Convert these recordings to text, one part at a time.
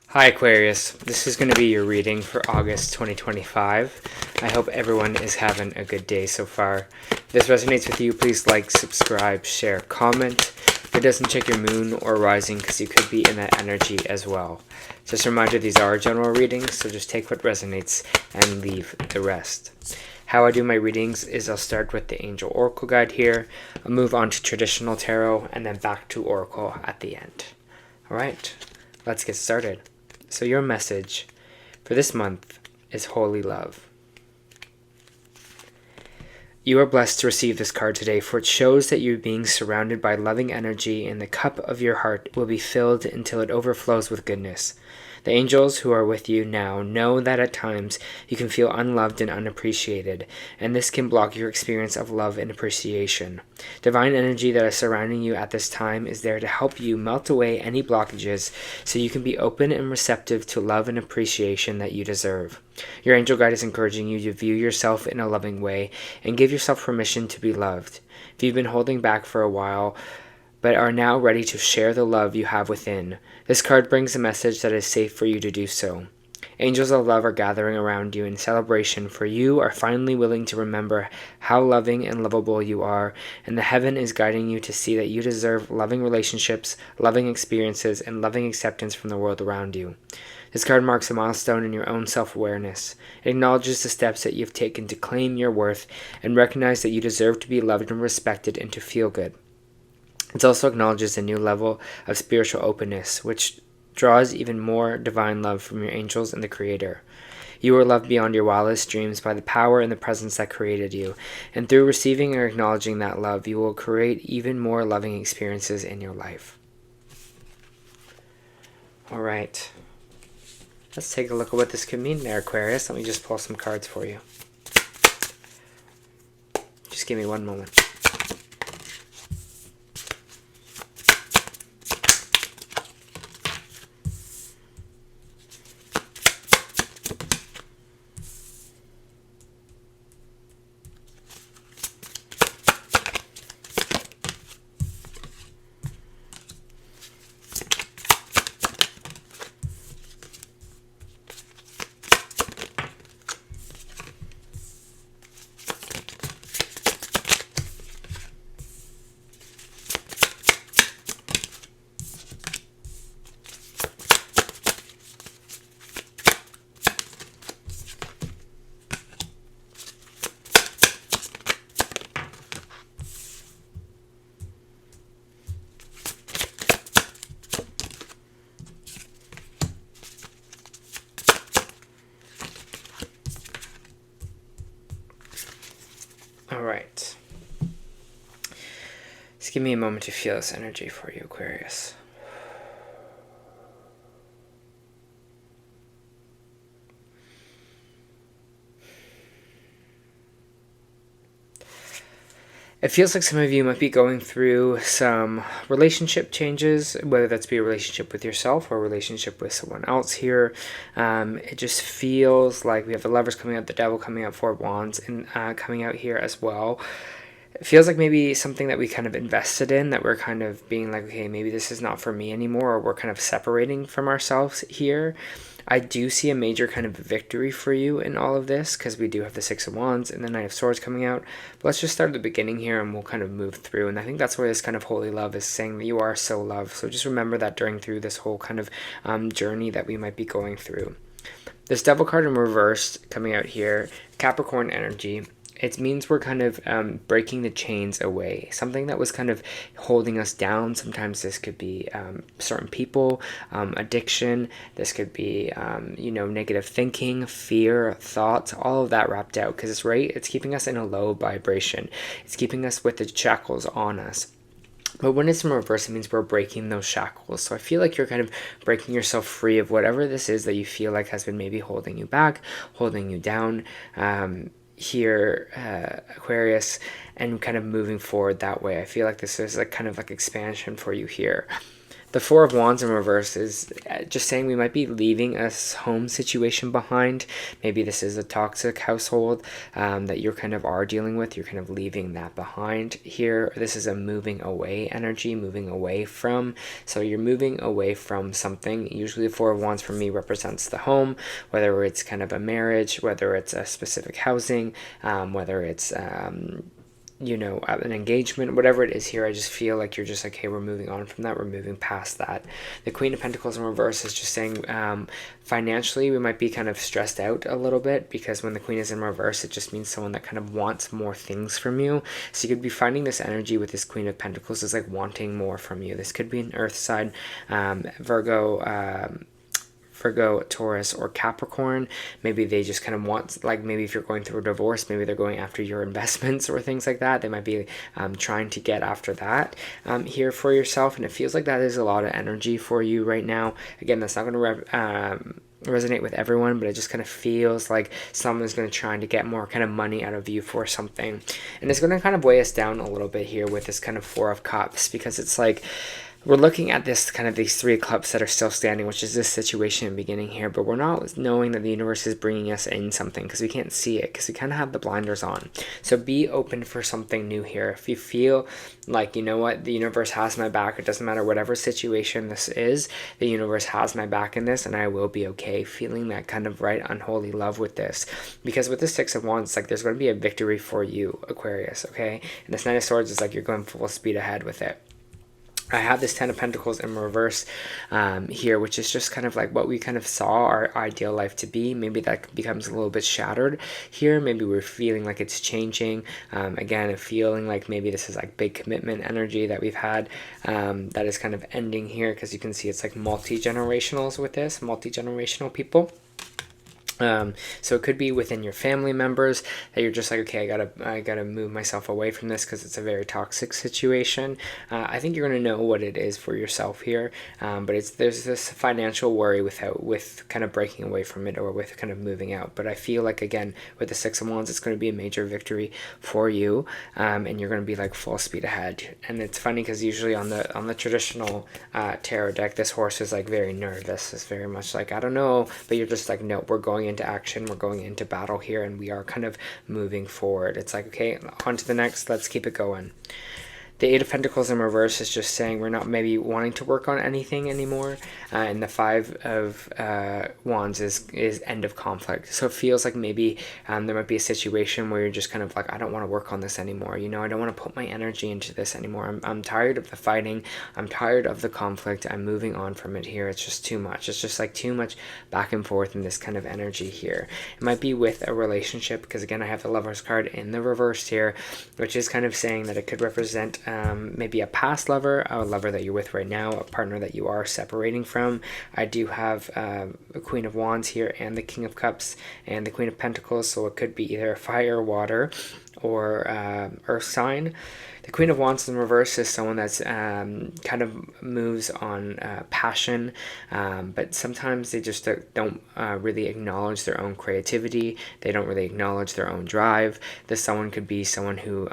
Hi Aquarius, this is going to be your reading for August 2025. I hope everyone is having a good day so far. If this resonates with you, please like, subscribe, share, comment. If it doesn't, check your moon or rising because you could be in that energy as well. Just a reminder, these are general readings, so just take what resonates and leave the rest. How I do my readings is I'll start with the Angel Oracle Guide here, I'll move on to traditional tarot, and then back to Oracle at the end. Alright, let's get started. So your message for this month is Holy Love. You are blessed to receive this card today, for it shows that you're being surrounded by loving energy, and the cup of your heart will be filled until it overflows with goodness. The angels who are with you now know that at times you can feel unloved and unappreciated, and this can block your experience of love and appreciation. Divine energy that is surrounding you at this time is there to help you melt away any blockages so you can be open and receptive to love and appreciation that you deserve. Your angel guide is encouraging you to view yourself in a loving way and give yourself permission to be loved. If you've been holding back for a while, but are now ready to share the love you have within, this card brings a message that is safe for you to do so. Angels of love are gathering around you in celebration, for you are finally willing to remember how loving and lovable you are, and the heaven is guiding you to see that you deserve loving relationships, loving experiences, and loving acceptance from the world around you. This card marks a milestone in your own self-awareness. It acknowledges the steps that you've taken to claim your worth and recognize that you deserve to be loved and respected and to feel good. It also acknowledges a new level of spiritual openness, which draws even more divine love from your angels and the Creator. You are loved beyond your wildest dreams by the power and the presence that created you, and through receiving or acknowledging that love, you will create even more loving experiences in your life. Alright, let's take a look at what this could mean there, Aquarius. Let me just pull some cards for you. Just give me one moment. Alright. Just give me a moment to feel this energy for you, Aquarius. It feels like some of you might be going through some relationship changes, whether that's be a relationship with yourself or a relationship with someone else here. It just feels like we have the Lovers coming out, the Devil coming out, Four of Wands, and coming out here as well. It feels like maybe something that we kind of invested in, that we're kind of being like, okay, maybe this is not for me anymore, or we're kind of separating from ourselves here. I do see a major kind of victory for you in all of this, because we do have the Six of Wands and the Knight of Swords coming out. But let's just start at the beginning here, and we'll kind of move through. And I think that's where this kind of holy love is saying that you are so loved. So just remember that through this whole kind of journey that we might be going through. This Devil card in reverse coming out here, Capricorn energy. It means we're kind of breaking the chains away. Something that was kind of holding us down. Sometimes this could be certain people, addiction. This could be, negative thinking, fear, thoughts, all of that wrapped out. Because it's keeping us in a low vibration. It's keeping us with the shackles on us. But when it's in reverse, it means we're breaking those shackles. So I feel like you're kind of breaking yourself free of whatever this is that you feel like has been maybe holding you back, holding you down. Here, Aquarius, and kind of moving forward that way. I feel like this is like kind of like expansion for you here. The Four of Wands in reverse is just saying we might be leaving a home situation behind. Maybe this is a toxic household that you're kind of are dealing with. You're kind of leaving that behind here. This is a moving away energy, moving away from. So you're moving away from something. Usually the Four of Wands for me represents the home, whether it's kind of a marriage, whether it's a specific housing, whether it's you know, an engagement, whatever it is here. I just feel like you're just like, hey, we're moving on from that. We're moving past that. The Queen of Pentacles in reverse is just saying financially we might be kind of stressed out a little bit, because when the Queen is in reverse, it just means someone that kind of wants more things from you. So you could be finding this energy with this Queen of Pentacles is like wanting more from you. This could be an earth sign, Virgo, Taurus, or Capricorn. Maybe they just kind of want, like, maybe if you're going through a divorce, maybe they're going after your investments or things like that. They might be trying to get after that here for yourself, and it feels like that is a lot of energy for you right now. Again, that's not going to resonate with everyone, but it just kind of feels like someone's going to try to get more kind of money out of you for something, and it's going to kind of weigh us down a little bit here with this kind of Four of Cups, because it's like we're looking at this kind of these Three of Cups that are still standing, which is this situation in the beginning here, but we're not knowing that the universe is bringing us in something because we can't see it, because we kind of have the blinders on. So be open for something new here. If you feel like, you know what, the universe has my back, it doesn't matter whatever situation this is, the universe has my back in this and I will be okay, feeling that kind of right unholy love with this. Because with the Six of Wands, like, there's going to be a victory for you, Aquarius, okay? And this Nine of Swords is like you're going full speed ahead with it. I have this Ten of Pentacles in reverse here, which is just kind of like what we kind of saw our ideal life to be. Maybe that becomes a little bit shattered here. Maybe we're feeling like it's changing. Again, feeling like maybe this is like big commitment energy that we've had that is kind of ending here, because you can see it's like multi-generationals with this, multi-generational people. So it could be within your family members that you're just like, okay, I gotta move myself away from this because it's a very toxic situation. I think you're gonna know what it is for yourself here, but there's this financial worry with kind of breaking away from it, or with kind of moving out. But I feel like, again, with the Six of Wands, it's going to be a major victory for you, and you're going to be like full speed ahead. And it's funny because usually on the traditional tarot deck, this horse is like very nervous. It's very much like, I don't know, but you're just like, no, we're going into action, we're going into battle here, and we are kind of moving forward. It's like, okay, on to the next, let's keep it going. The Eight of Pentacles in reverse is just saying we're not maybe wanting to work on anything anymore. And the Five of Wands is end of conflict. So it feels like maybe there might be a situation where you're just kind of like, I don't want to work on this anymore. You know, I don't want to put my energy into this anymore. I'm tired of the fighting. I'm tired of the conflict. I'm moving on from it here. It's just too much. It's just like too much back and forth in this kind of energy here. It might be with a relationship, because again, I have the Lover's card in the reverse here, which is kind of saying that it could represent maybe a past lover, a lover that you're with right now, a partner that you are separating from. I do have the Queen of Wands here and the King of Cups and the Queen of Pentacles, so it could be either fire, water, or earth sign. The Queen of Wands in reverse is someone that's kind of moves on passion, but sometimes they just don't really acknowledge their own creativity. They don't really acknowledge their own drive. This someone could be someone who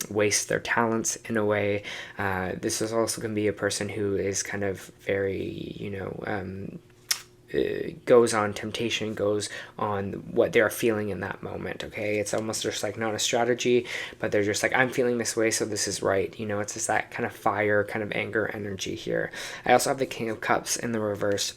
wastes their talents in a way. This is also going to be a person who is kind of very, you know, goes on temptation, goes on what they're feeling in that moment. Okay, it's almost just like not a strategy, but they're just like, I'm feeling this way, so this is right. You know, it's just that kind of fire, kind of anger energy here. I also have the King of Cups in the reverse.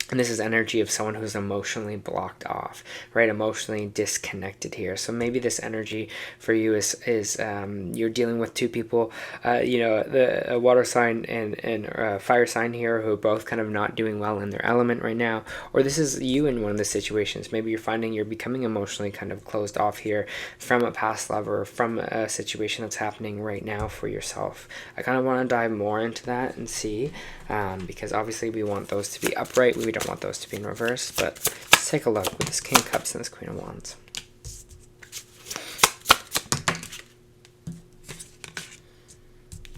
And this is energy of someone who's emotionally blocked off, right? Emotionally disconnected here. So maybe this energy for you is you're dealing with two people, you know, the water sign and fire sign here, who are both kind of not doing well in their element right now. Or this is you in one of the situations. Maybe you're finding you're becoming emotionally kind of closed off here from a past lover, from a situation that's happening right now for yourself. I kind of want to dive more into that and see, because obviously we want those to be upright. We don't want those to be in reverse, but let's take a look with this King of Cups and this Queen of Wands.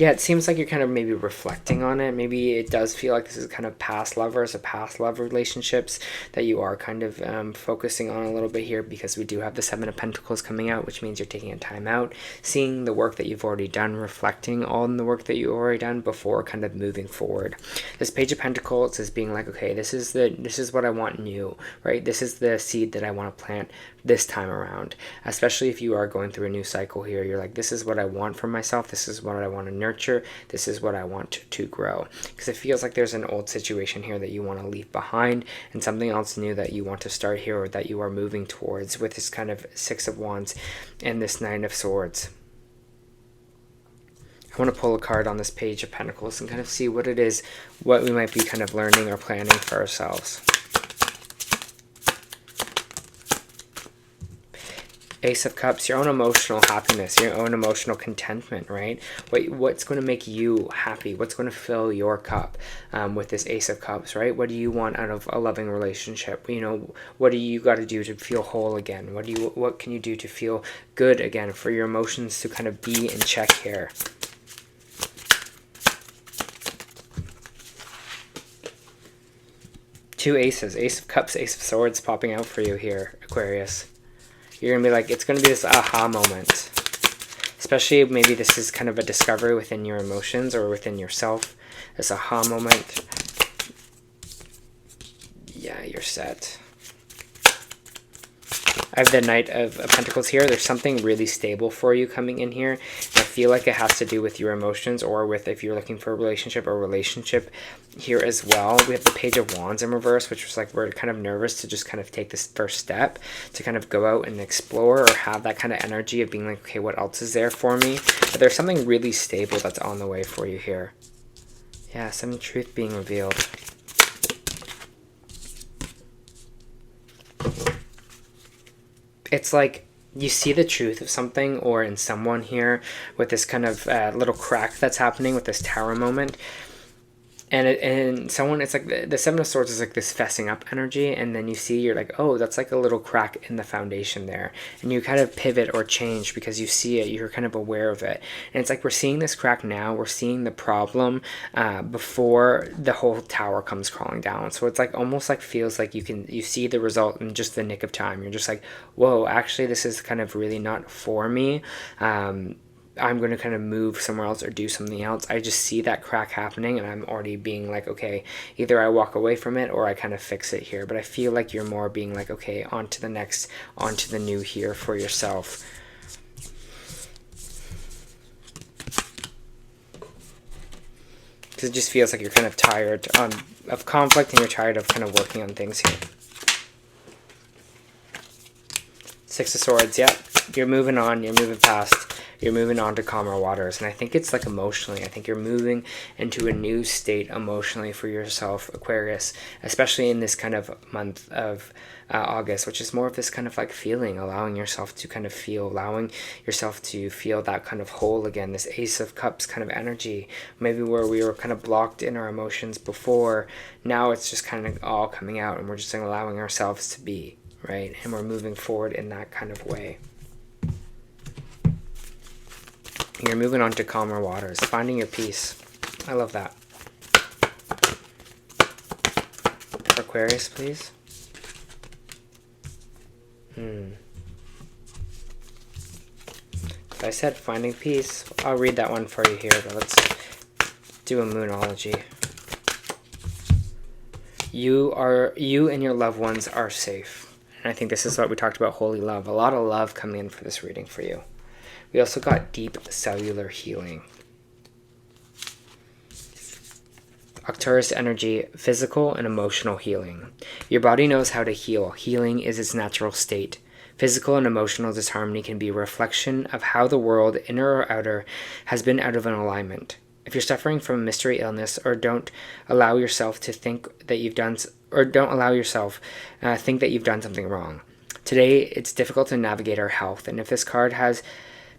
Yeah, it seems like you're kind of maybe reflecting on it. Maybe it does feel like this is kind of past lovers or past love relationships that you are kind of focusing on a little bit here, because we do have the Seven of Pentacles coming out, which means you're taking a time out, seeing the work that you've already done, reflecting on the work that you've already done before kind of moving forward. This Page of Pentacles is being like, okay, this is what I want new, right? This is the seed that I want to plant this time around. Especially if you are going through a new cycle here, you're like, this is what I want for myself, this is what I want to nurture, this is what I want to grow. Because it feels like there's an old situation here that you want to leave behind, and something else new that you want to start here, or that you are moving towards, with this kind of Six of Wands and this Nine of Swords. I want to pull a card on this Page of Pentacles and kind of see what it is, what we might be kind of learning or planning for ourselves. Ace of Cups, your own emotional happiness, your own emotional contentment, right? What's going to make you happy? What's going to fill your cup with this Ace of Cups, right? What do you want out of a loving relationship? You know, what do you got to do to feel whole again? What can you do to feel good again, for your emotions to kind of be in check here? Two aces, Ace of Cups, Ace of Swords popping out for you here, Aquarius. You're going to be like, it's going to be this aha moment. Especially maybe this is kind of a discovery within your emotions or within yourself. This aha moment. Yeah, you're set. I have the Knight of Pentacles here. There's something really stable for you coming in here. I feel like it has to do with your emotions, or with if you're looking for a relationship here as well. We have the Page of Wands in reverse, which was like, we're kind of nervous to just kind of take this first step to kind of go out and explore, or have that kind of energy of being like, okay, what else is there for me? But there's something really stable that's on the way for you here. Yeah, some truth being revealed. It's like you see the truth of something or in someone here with this kind of little crack that's happening with this tower moment. And someone, it's like the Seven of Swords is like this fessing up energy, and then you see, you're like, oh, that's like a little crack in the foundation there, and you kind of pivot or change because you see it, you're kind of aware of it, and it's like we're seeing this crack now, we're seeing the problem before the whole tower comes crawling down. So it's like almost like feels like you see the result in just the nick of time. You're just like, whoa, actually this is kind of really not for me. I'm going to kind of move somewhere else or do something else. I just see that crack happening, and I'm already being like, okay, either I walk away from it or I kind of fix it here. But I feel like you're more being like, okay, on to the next, on to the new here for yourself. Because it just feels like you're kind of tired of conflict, and you're tired of kind of working on things here. Six of Swords, yeah. You're moving on, you're moving past. You're moving on to calmer waters, and I think it's like emotionally. I think you're moving into a new state emotionally for yourself, Aquarius, especially in this kind of month of August, which is more of this kind of like feeling, allowing yourself to kind of feel, allowing yourself to feel that kind of whole again, this Ace of Cups kind of energy, maybe where we were kind of blocked in our emotions before. Now it's just kind of all coming out, and we're just allowing ourselves to be, right? And we're moving forward in that kind of way. You're moving on to calmer waters, finding your peace. I love that. For Aquarius, please. If I said finding peace, I'll read that one for you here, but let's do a Moonology. You and your loved ones are safe. And I think this is what we talked about, holy love. A lot of love coming in for this reading for you. We also got deep cellular healing. Arcturus energy, physical and emotional healing. Your body knows how to heal. Healing is its natural state. Physical and emotional disharmony can be a reflection of how the world, inner or outer, has been out of an alignment. If you're suffering from a mystery illness, or don't allow yourself to think that you've done, think that you've done something wrong. Today, it's difficult to navigate our health, and if this card has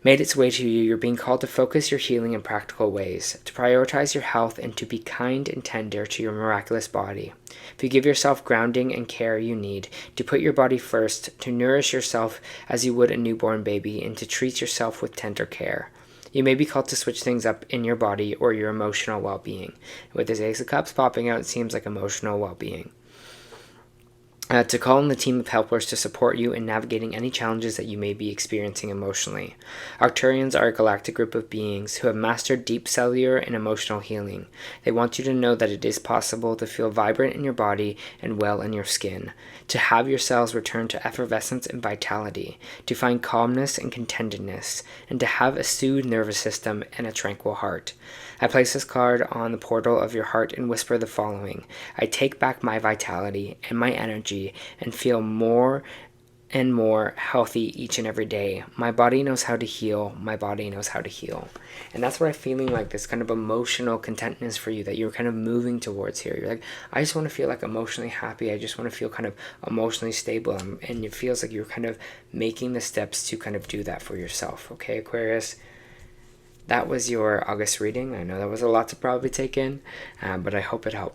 made its way to you, you're being called to focus your healing in practical ways, to prioritize your health, and to be kind and tender to your miraculous body. If you give yourself grounding and care you need, to put your body first, to nourish yourself as you would a newborn baby, and to treat yourself with tender care. You may be called to switch things up in your body or your emotional well-being. With this Ace of Cups popping out, it seems like emotional well-being. To call in the team of helpers to support you in navigating any challenges that you may be experiencing emotionally. Arcturians are a galactic group of beings who have mastered deep cellular and emotional healing. They want you to know that it is possible to feel vibrant in your body and well in your skin, to have your cells return to effervescence and vitality, to find calmness and contentedness, and to have a soothed nervous system and a tranquil heart. I place this card on the portal of your heart and whisper the following: I take back my vitality and my energy and feel more and more healthy each and every day. My body knows how to heal. My body knows how to heal. And that's what I'm feeling like, this kind of emotional contentness for you that you're kind of moving towards here. You're like, I just want to feel like emotionally happy. I just want to feel kind of emotionally stable. And it feels like you're kind of making the steps to kind of do that for yourself. Okay, Aquarius? That was your August reading. I know that was a lot to probably take in, but I hope it helped.